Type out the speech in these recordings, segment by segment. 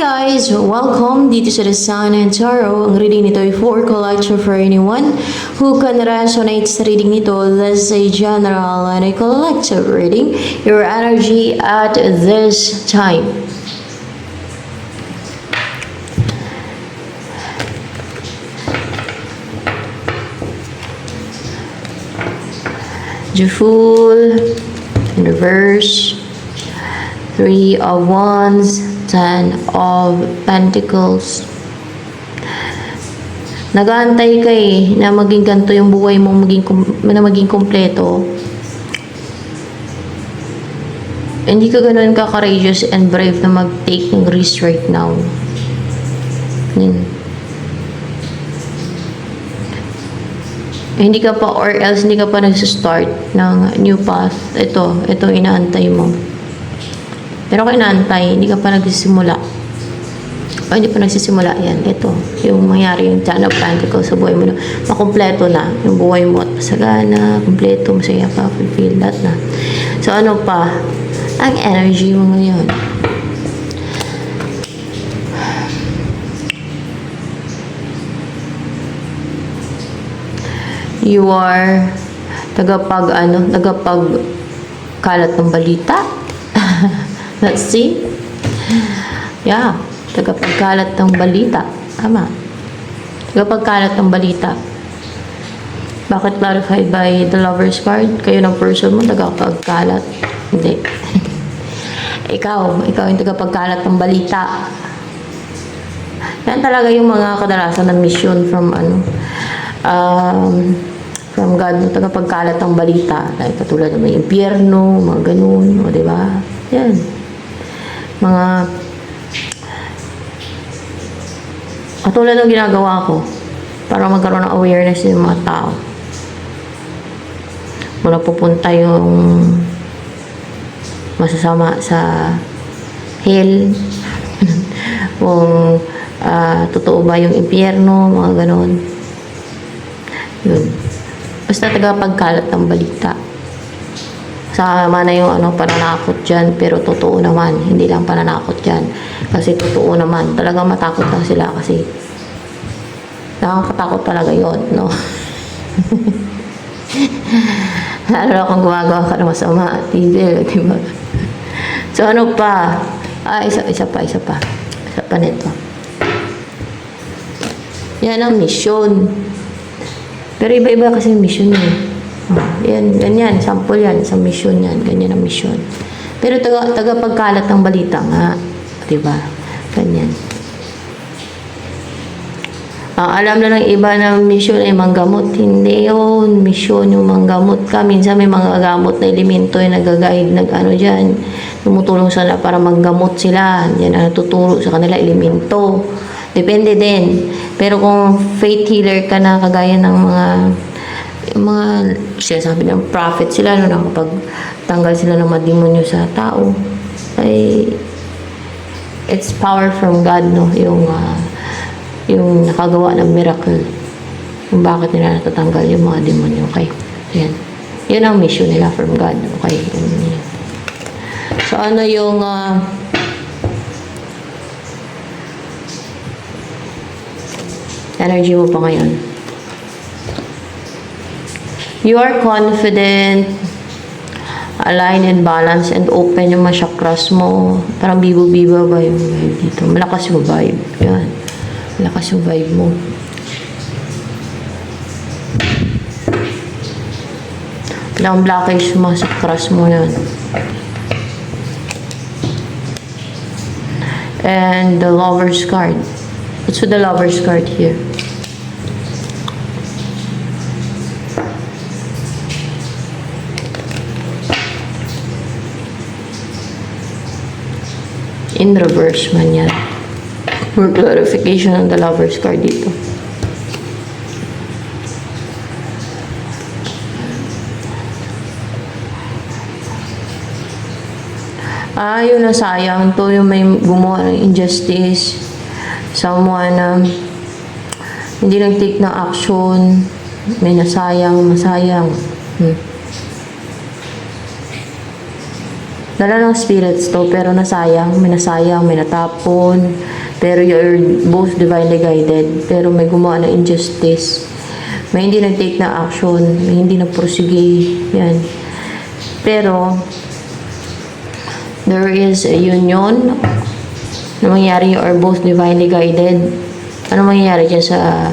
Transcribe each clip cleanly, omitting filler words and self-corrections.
guys! Welcome dito sa The Sun and Tarot. Ang reading nito ay for collector for anyone who can resonate sa reading nito. This is a general and a collective reading. Your energy at this time. The Fool in reverse, 3 of Wands, 10 of Pentacles. Nag-aantay ka na maging ganito yung buhay mo, maging kompleto. Hindi ka ganun ka-courageous and brave na mag-take ng risk right now. Hindi ka pa, or else hindi ka pa nagsistart ng new path. Ito inaantay mo. Pero kung inaantay, hindi ka pa nagsisimula. O hindi pa nagsisimula yan. Ito, yung mangyari yung Ten of Pentacles sa buhay mo na makumpleto na. Yung buhay mo at masagana, kumpleto, masaya pa, fulfill, lahat na. So ano pa? Ang energy mo ngayon. You are tagapagkalat ng balita. Let's see. Yeah, tagapagkalat ng balita. Tama. Tagapagkalat ng balita. Bakit clarified by the Lover's card? Kayo ng person mo, tagapagkalat. Hindi. Ikaw yung tagapagkalat ng balita. Yan talaga yung mga kadalasan ng mission from from God, no, tagapagkalat ng balita. Like, katulad ng may impyerno, mga ganun, o diba? Yan. Mga katulad ng ginagawa ko para magkaroon ng awareness ng mga tao. Muna pupunta yung masasama sa hell. Kung totoo ba yung impyerno, mga ganun. Yun. Basta tagapagkalat ng balita. Sama na yung pananakot dyan, pero totoo naman. Hindi lang pananakot dyan. Kasi totoo naman. Talagang matakot lang sila kasi nakakatakot talaga yun, no? Lalo na kung gumagawa ka ng masama. Tigil, diba? So, ano pa? Isa pa. Isa pa nito. Yan ang mission. Pero iba-iba kasi yung mission niya. Yan. Sample yan. Sa mission yan. Ganyan ang mission. Pero tagapagkalat ng balita nga. Diba? Ganyan. Alam na ng iba na mission ay manggamot. Hindi yun. Mission yung manggamot ka. Minsan may mga gamot na elemento yung nag-guide, dyan. Tumutulong sila para manggamot sila. Yan ang tuturo sa kanila elemento. Depende din. Pero kung faith healer ka na, kagaya ng mga sinasabi ng prophet sila, kapag tanggal sila ng mga demonyo sa tao, ay it's power from God, no? Yung nakagawa ng miracle. Kung bakit nila natatanggal yung mga demonyo. Okay? Yan. Yun ang mission nila from God. Okay? So, ano yung energy mo pa ngayon? You are confident, aligned and balanced and open yung mga chakras mo. Parang bibo-bibo ba yung vibe dito? Malakas yung vibe. Yan. Malakas yung vibe mo. Walang blockage yung mga chakras mo yan. And the Lover's card. What's with the Lover's card here? In reverse man yan. For clarification on the Lover's card dito. Yun na sayang to, yung may gumawa ng injustice. Someone na hindi nag-take ng action. May masayang. Dala ng spirits to, pero nasayang, may natapon. Pero you're both divinely guided. Pero may gumawa ng injustice. May hindi nag-take na action, may hindi nag-prosige. Yan. Pero, there is a union na mangyayari. You are both divinely guided. Ano mangyayari dyan sa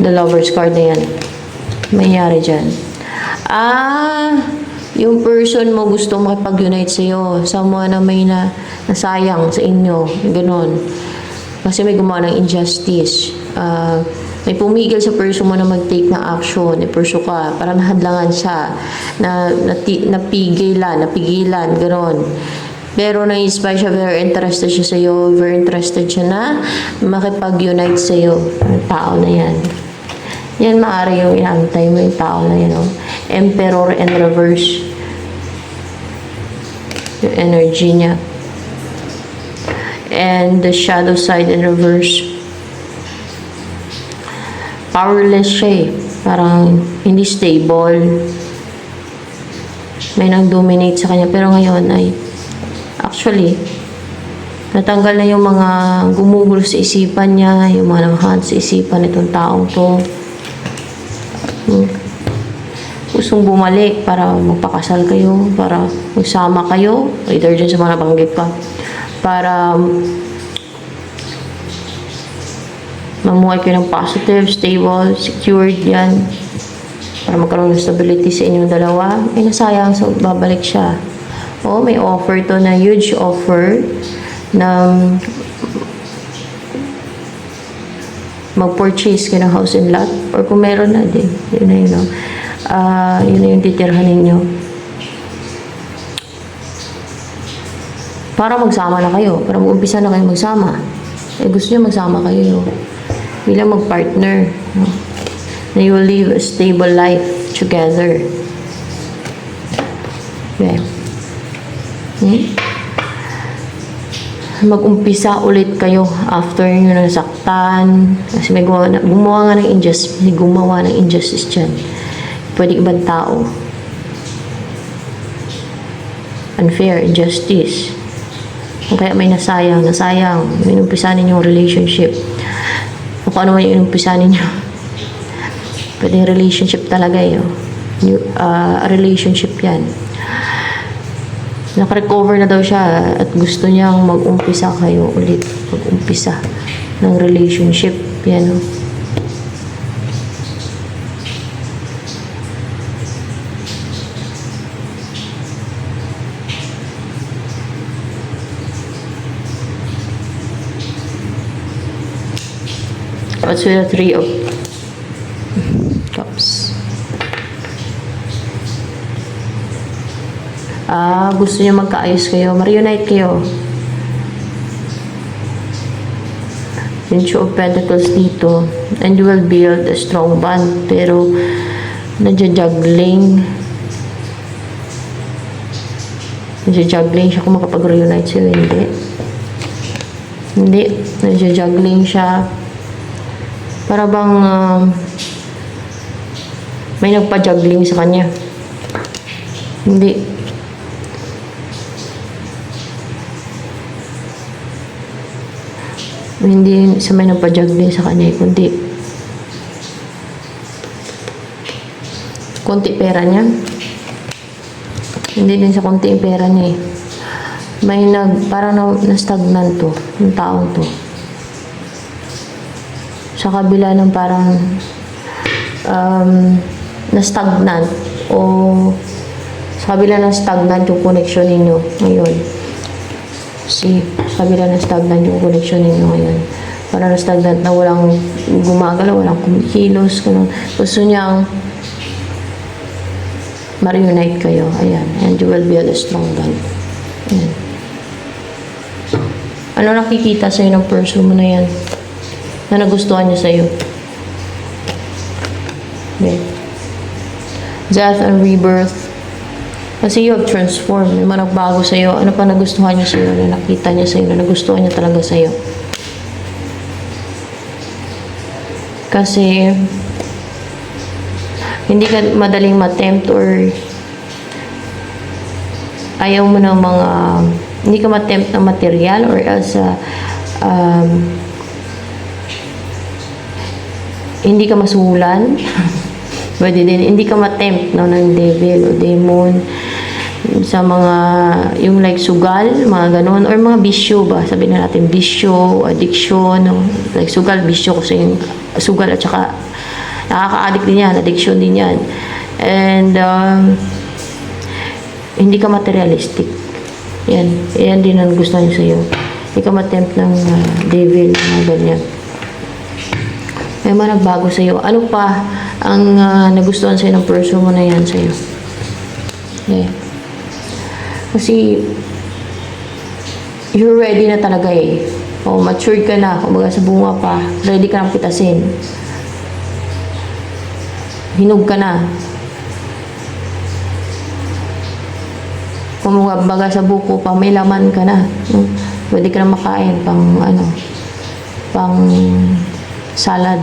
the lover's card na yan? Mangyayari dyan. Yung person mo gusto makipag-unite sa'yo. Someone na may nasayang sa inyo. Ganon. Kasi may gumawa ng injustice. May pumigil sa person mo na mag-take ng action. Iperso ka. Para nahadlangan siya. Napigilan. Ganon. Pero na-inspire siya, very interested siya sa'yo. Very interested siya na makipag-unite sa'yo. Ang tao na yan. Yan maaari yung inaantay mo yung tao na yan. Oh. Emperor in reverse. Yung energy niya. And the shadow side in reverse. Powerless siya eh. Parang hindi stable. May nang-dominate sa kanya. Pero ngayon ay actually natanggal na yung mga gumugulo sa isipan niya, yung mga namahan sa isipan nitong taong to. Gustong bumalik para magpakasal kayo, para magsama kayo, either dyan sa mga nabanggit pa, para mamuhay kayo ng positive, stable, secured yan, para magkaroon ng stability sa inyong dalawa. Ay nasayang, so babalik siya. Oh, may offer to na huge offer na mag-purchase kayo ng house and lot, or kung meron na din, yun na yun, no? Yun na yung titirhan ninyo. Para magsama na kayo, para mag-umpisa na kayo magsama. Gusto nyo magsama kayo, bilang mag-partner, no? Na you will live a stable life together. Okay. Mag-umpisa ulit kayo after nyo nasaktan. Kasi may gumawa ng injustice dyan. Pwede ibang tao. Unfair, injustice. Kaya may nasayang. May umpisa ninyong relationship. Kung ano man yung umpisa ninyo. Pwede relationship talaga yun. Relationship yan. Nakarecover na daw siya at gusto niyang mag-umpisa kayo ulit. Mag-umpisa ng relationship. Yan, no? What's with the 3 of Cups? Gusto niyo magkaayos kayo, ma-reunite kayo. Yung Two of Pentacles dito, and you will build a strong bond, pero nadja-juggling siya kung makapag-reunite siya, hindi, nadja-juggling siya, para bang may nagpa-juggling sa kanya. Hindi sa may nagpa-juggling sa kanya, kundi konti pera niya. Hindi din sa konti yung pera niya eh. May parang na-stagnant to, yung taong to. Sa kabila ng parang na-stagnant o sa kabila ng stagnant yung connection ninyo ngayon. Sa kabila ng stagnant yung connection ninyo ngayon. Parang na-stagnant na walang gumagalaw, walang kumikilos, ganun. Gusto niyang ma-reunite kayo. Ayan. And you will build a strong bond. Ayan. Ano nakikita sa'yo ng person mo na yan? Na nagustuhan niya sa'yo? Okay. Death and rebirth. Kasi you have transformed. May mga nagbago sa'yo. Ano pa nagustuhan niya sa'yo? Na nakita niya sa'yo? Na nagustuhan niya talaga sa'yo? Kasi hindi ka madaling ma-tempt or ayaw mo ng mga, hindi ka ma-tempt ng material or else hindi ka masuhulan. Pwede din, hindi ka ma-tempt no, ng devil o demon sa mga, yung like sugal, mga ganun, or mga bisyo ba, sabihin na natin bisyo, addiction, no? Like sugal, bisyo kasi yung sugal at saka nakaka-addict din yan, addiction din yan. And hindi ka materialistic. Yan din ang gusto niya sa'yo. Hindi ka ma-tempt ng devil, mga ganyan. May mga nagbago sa'yo. Ano pa ang nagustuhan sa'yo ng person mo na yan sa'yo? Okay. Kasi, you're ready na talaga eh. O, matured ka na. Kumbaga sa bunga pa. Ready ka nang pitasin. Hinog ka na. Kumbaga sa buko pa, may laman ka na. Pwede ka na makain pang pang salad.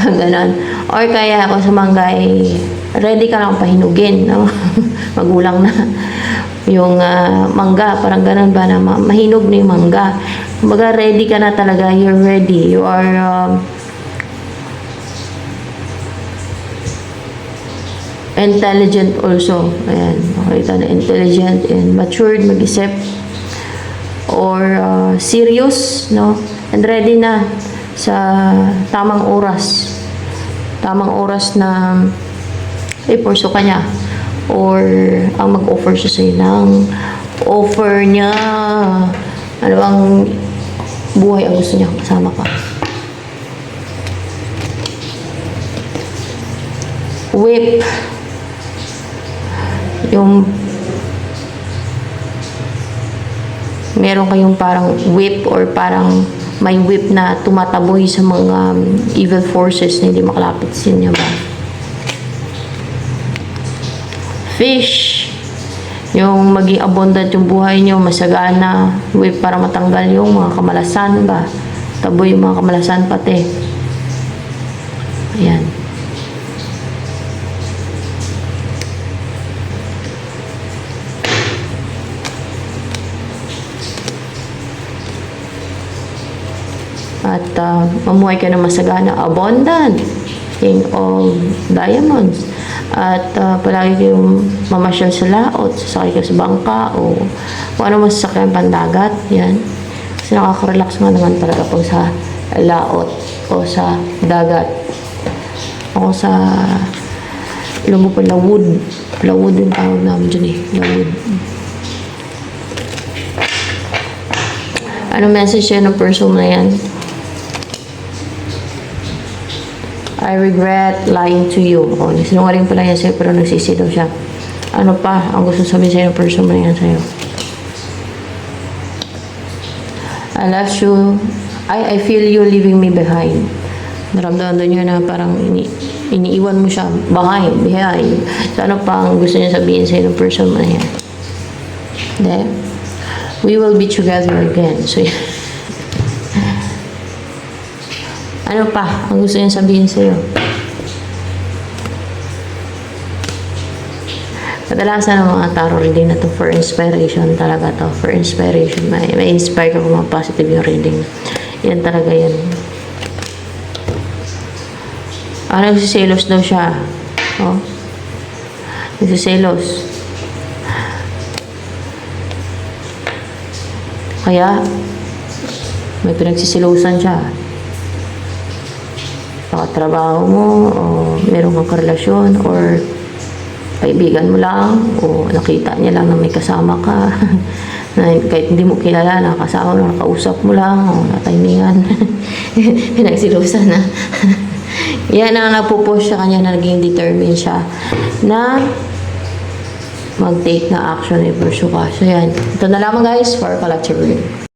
Ganon. Or kaya ako sa mangga ready ka lang pahinugin, no? Magulang na. Yung mangga, parang ganon ba na mahinog na yung mangga. Kumbaga ready ka na talaga, you're ready. You are intelligent also. Ayan, makita na intelligent and matured, mag-isip. Or serious, no? And ready na sa tamang oras. Tamang oras na i-pursue ka niya. Or ang mag-offer siya sa'yo ng offer niya. Ano bang buhay ang gusto niya kasama ka? Whip. Yung meron kayong parang whip or parang may whip na tumataboy sa mga evil forces na hindi makalapit sa inyo ba? Fish. Yung maging abundant yung buhay nyo, masagana. Whip para matanggal yung mga kamalasan ba? Taboy yung mga kamalasan pati. Ayan. At mamuhay ka na masagana, abundant, king of diamonds. At palagi kayong mamasyal sa laot, sasakay ka sa bangka o kung ano masasakyan pandagat, yan. Kasi nakaka-relax nga naman talaga pag sa laot o sa dagat. Ako sa alam mo pa, lawod. Lawod yung tawag namin dyan eh, lawod. Ano message yan ng person na yan? I regret lying to you. O, sinungaling pala yan sa'yo pero nagsisidaw siya. Ano pa ang gusto sabihin sa'yo ng person mo na yan sa'yo? I left you. I feel you leaving me behind. Naramdaman doon yun na parang iniiwan mo siya behind. So ano pa ang gusto niya sabihin sa'yo ng person mo na yan? Then, we will be together again. So, ano pa ang gusto niya sabihin sa'yo? Kadalasan ng mga tarot reading na to for inspiration talaga to. For inspiration. May inspire ka kung mga positive yung reading. Yan talaga yan. Nagsiselos daw siya. Oh. Nagsiselos. Kaya, may pinagsisilusan siya. Trabaho mo, o meron kang karelasyon, or kaibigan mo lang, o nakita niya lang na may kasama ka, na kahit hindi mo kilala, nakasama mo, nakausap mo lang, o natimingan, pinagsilusan na. Yan ang nagpo-push sa kanya na naging determined siya na mag-take na action, i-pursue ka. So yan, ito na lamang guys for collective reading.